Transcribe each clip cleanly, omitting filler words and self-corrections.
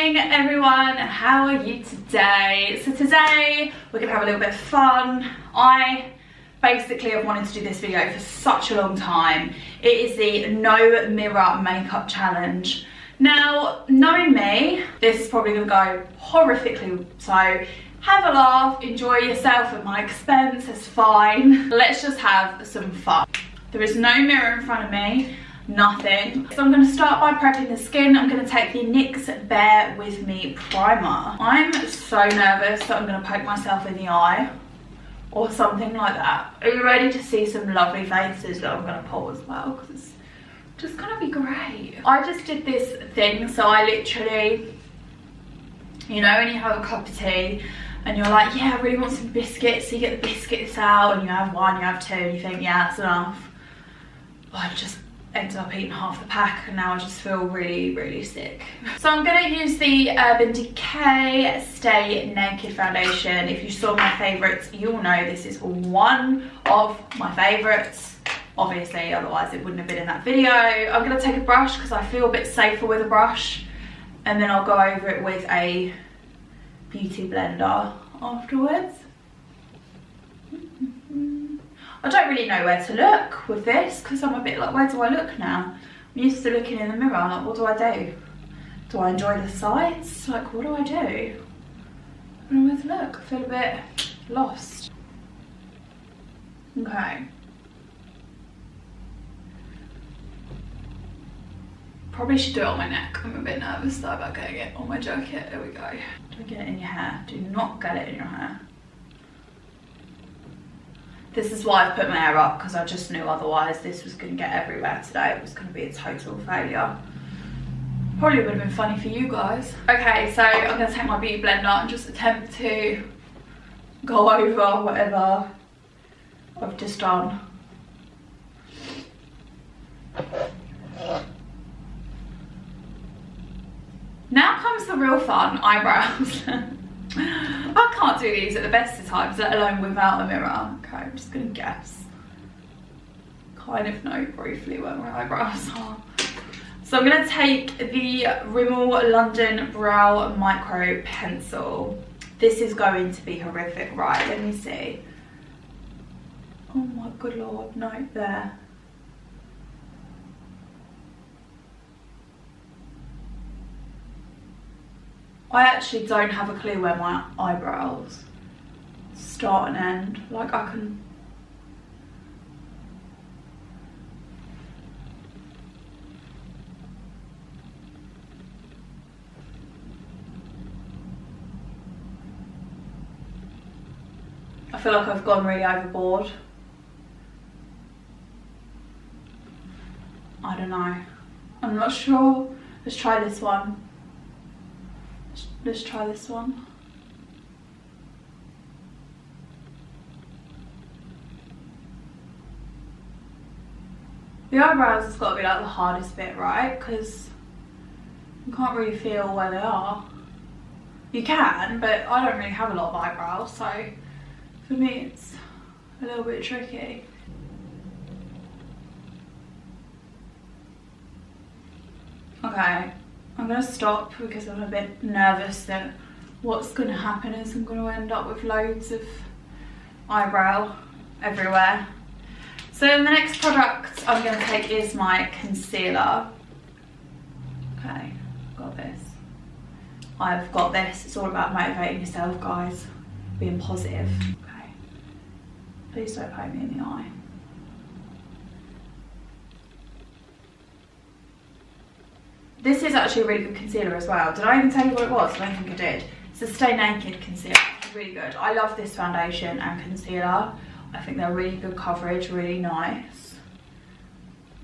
morning everyone, how are you today? So today we're gonna have a little bit of fun. I basically have wanted to do this video for such a long time. It is the no mirror makeup challenge. Now, knowing me, this is probably gonna go horrifically, so have a laugh, enjoy yourself at my expense, it's fine. Let's just have some fun. There is no mirror in front of me. Nothing. So I'm going to start by prepping the skin. I'm going to take the NYX Bear With Me primer. I'm so nervous that I'm going to poke myself in the eye or something like that. Are you ready to see some lovely faces that I'm going to pull as well? Because it's just going to be great. I just did this thing, so I literally, you know, when you have a cup of tea and you're like, yeah, I really want some biscuits, so you get the biscuits out and you have one, you have two, and you think, yeah, that's enough. Well, I just ended up eating half the pack and now I just feel really sick. So I'm going to use the Urban Decay Stay Naked foundation. If you saw my favourites, you'll know this is one of my favourites. Obviously, otherwise it wouldn't have been in that video. I'm going to take a brush because I feel a bit safer with a brush, and then I'll go over it with a beauty blender afterwards. I don't really know where to look with this because I'm a bit like, where do I look now? I'm used to looking in the mirror, like, what do I do? Do I enjoy the sides? Like, what do I do? I don't know where to look. I feel a bit lost. Okay. Probably should do it on my neck. I'm a bit nervous though about getting it on my jacket. There we go. Don't get it in your hair. Do not get it in your hair. This is why I've put my hair up, because I just knew otherwise this was going to get everywhere today. It was going to be a total failure. Probably would have been funny for you guys. Okay, so I'm going to take my beauty blender and just attempt to go over whatever I've just done. Now comes the real fun, eyebrows. I can't do these at the best of times, let alone without a mirror. Okay, I'm just gonna guess. Kind of know briefly where my eyebrows are. So I'm gonna take the RIMMEL London Brow Micro Pencil. This is going to be horrific, right? Let me see. Oh my good lord, no, there. I actually don't have a clue where my eyebrows start and end. Like, I can... I feel like I've gone really overboard. I don't know. I'm not sure. Let's try this one. Let's try this one. The eyebrows has got to be like the hardest bit, right? Because you can't really feel where they are. You can, but I don't really have a lot of eyebrows, so for me it's a little bit tricky. Okay. I'm going to stop because I'm a bit nervous that what's going to happen is I'm going to end up with loads of eyebrow everywhere. So the next product I'm going to take is my concealer. Okay, got this. I've got this. It's all about motivating yourself, guys. Being positive. Okay. Please don't poke me in the eye. This is actually a really good concealer as well. Did I even tell you what it was? I don't think I did. It's a Stay Naked concealer. It's really good. I love this foundation and concealer. I think they're really good coverage, really nice.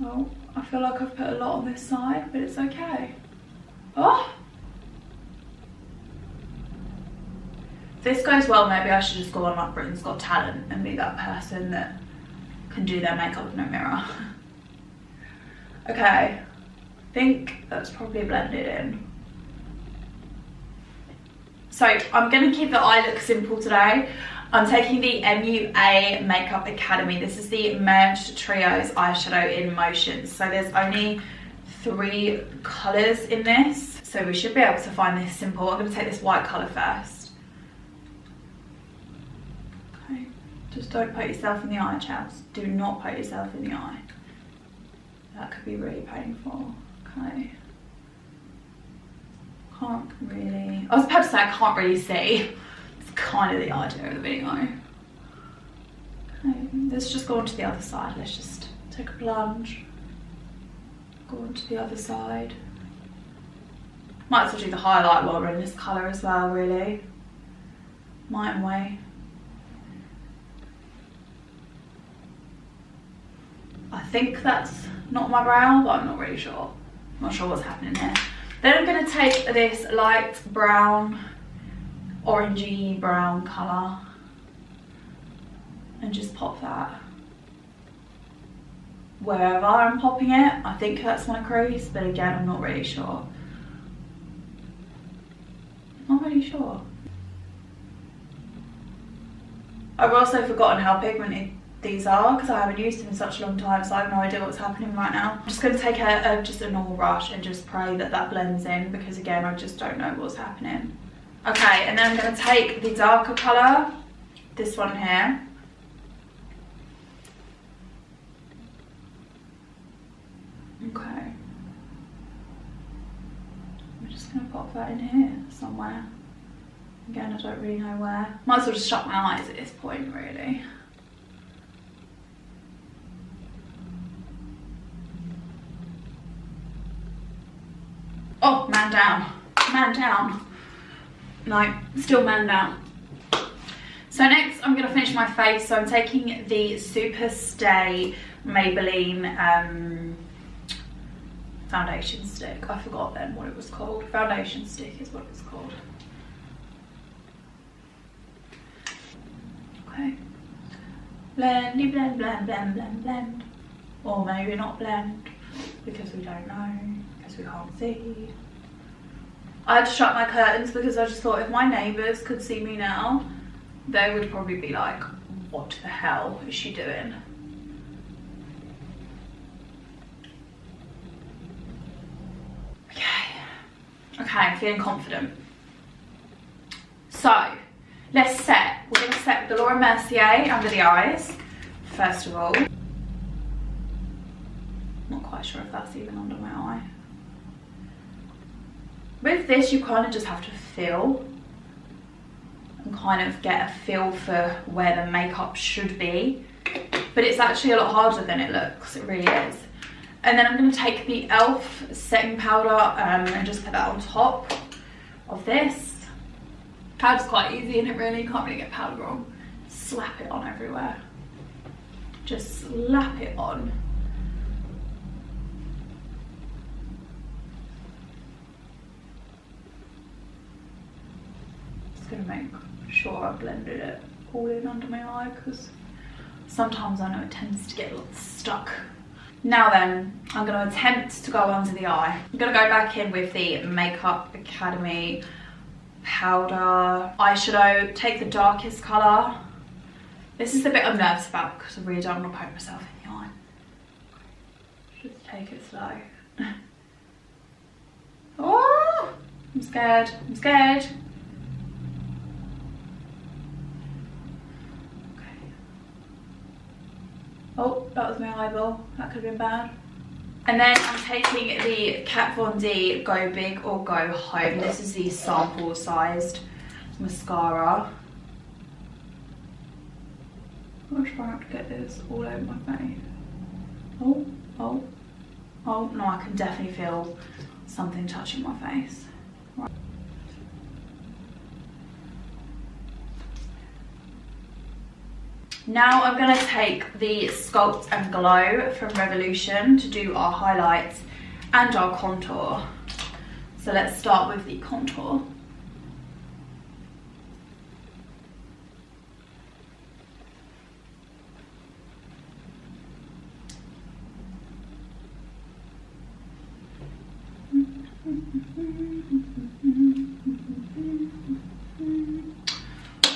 Oh, I feel like I've put a lot on this side, but it's okay. Oh! If this goes well, maybe I should just go on like Britain's Got Talent and be that person that can do their makeup with no mirror. Okay. I think that's probably blended in. So I'm going to keep the eye look simple today. I'm taking the MUA Makeup Academy. This is the Merged Trios Eyeshadow in Motion. So there's only 3 colours in this. So we should be able to find this simple. I'm going to take this white colour first. Okay, just don't poke yourself in the eye, chaps. Do not poke yourself in the eye. That could be really painful. Okay. Can't really, I was about to say I can't really see. It's kind of the idea of the video. Okay, let's just go on to the other side. Let's just take a plunge. Go on to the other side. Might as well do the highlight while we're in this colour as well, really. Mightn't we? I think that's not my brow, but I'm not really sure. I'm not sure what's happening here. Then I'm going to take this light brown, orangey brown colour and just pop that wherever I'm popping it. I think that's my crease, but again, I'm not really sure. Not really sure. I've also forgotten how pigmented these are because I haven't used them in such a long time, so I have no idea what's happening right now. I'm just going to take just a normal brush and just pray that that blends in, because again, I just don't know what's happening. Okay, and then I'm going to take the darker colour, this one here. Okay. I'm just going to pop that in here somewhere. Again, I don't really know where. Might as well just shut my eyes at this point, really. Oh, man down. Man down. No, still man down. So next I'm going to finish my face. So I'm taking the Super Stay Maybelline foundation stick. I forgot then what it was called. Foundation stick is what it's called. Okay. Blendy, blend, blend, blend, blend, blend. Or maybe not blend, because we don't know. We can't see. I had to shut my curtains because I just thought if my neighbours could see me now, they would probably be like, what the hell is she doing? Okay, feeling confident. So let's set. We're going to set the Laura Mercier under the eyes first of all. Not quite sure if that's even under my eye. With this, you kind of just have to feel and kind of get a feel for where the makeup should be. But it's actually a lot harder than it looks, it really is. And then I'm going to take the e.l.f. setting powder and just put that on top of this. Powder's quite easy, isn't it, really? You can't really get powder wrong. Slap it on everywhere. Just slap it on. Going to make sure I blended it all in under my eye, because sometimes I know it tends to get a little stuck. Now then, I'm going to attempt to go under the eye. I'm going to go back in with the Makeup Academy powder eyeshadow. Take the darkest colour. This is the bit I'm nervous about because I really don't want to poke myself in the eye. Just take it slow. Oh, I'm scared. I'm scared. Oh, that was my eyeball. That could have been bad. And then I'm taking the Kat Von D Go Big or Go Home. This is the sample sized mascara. I'm trying not to get this all over my face. Oh, oh, oh. No, I can definitely feel something touching my face. Right. Now I'm going to take the Sculpt and Glow from Revolution to do our highlights and our contour. So let's start with the contour.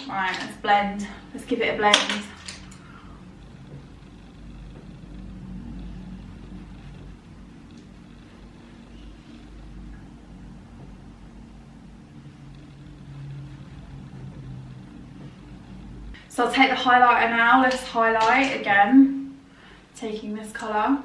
Alright, let's blend. Let's give it a blend. So I'll take the highlighter now. Let's highlight again, taking this colour.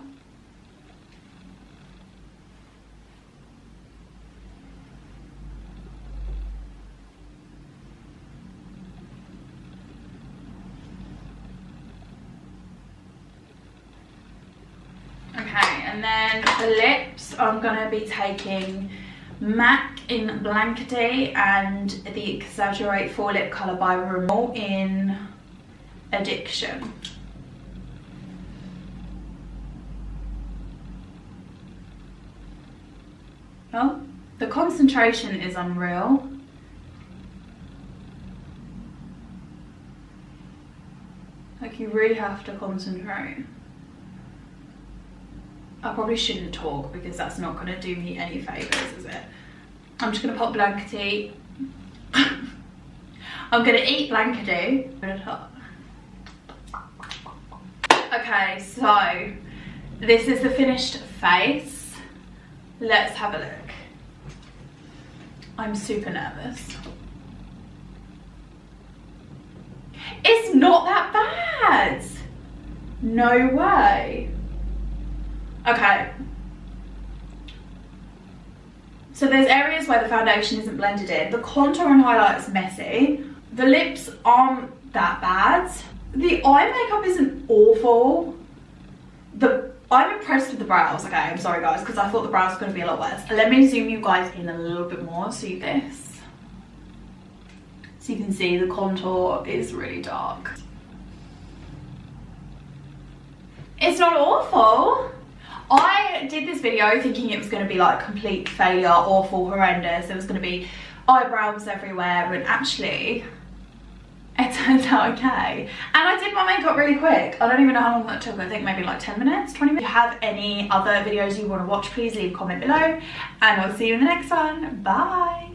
Okay, and then the lips, I'm going to be taking MAC in Blankety and the Exaggerate 4 Lip Colour by RIMMEL in Addiction. Oh, the concentration is unreal. Like, you really have to concentrate. I probably shouldn't talk because that's not going to do me any favours, is it? I'm just going to pop Blankety. I'm going to eat Blankety. Okay, so this is the finished face. Let's have a look. I'm super nervous. It's not that bad. No way. Okay, so there's areas where the foundation isn't blended in. The contour and highlight is messy. The lips aren't that bad. The eye makeup isn't awful. I'm impressed with the brows. Okay, I'm sorry guys, because I thought the brows were going to be a lot worse. Let me zoom you guys in a little bit more. See this? So you can see the contour is really dark. It's not awful. I did this video thinking it was going to be like complete failure, awful, horrendous. There was going to be eyebrows everywhere, but actually it turned out okay. And I did my makeup really quick. I don't even know how long that took. I think maybe like 10 minutes, 20 minutes. If you have any other videos you want to watch, please leave a comment below and I'll see you in the next one. Bye.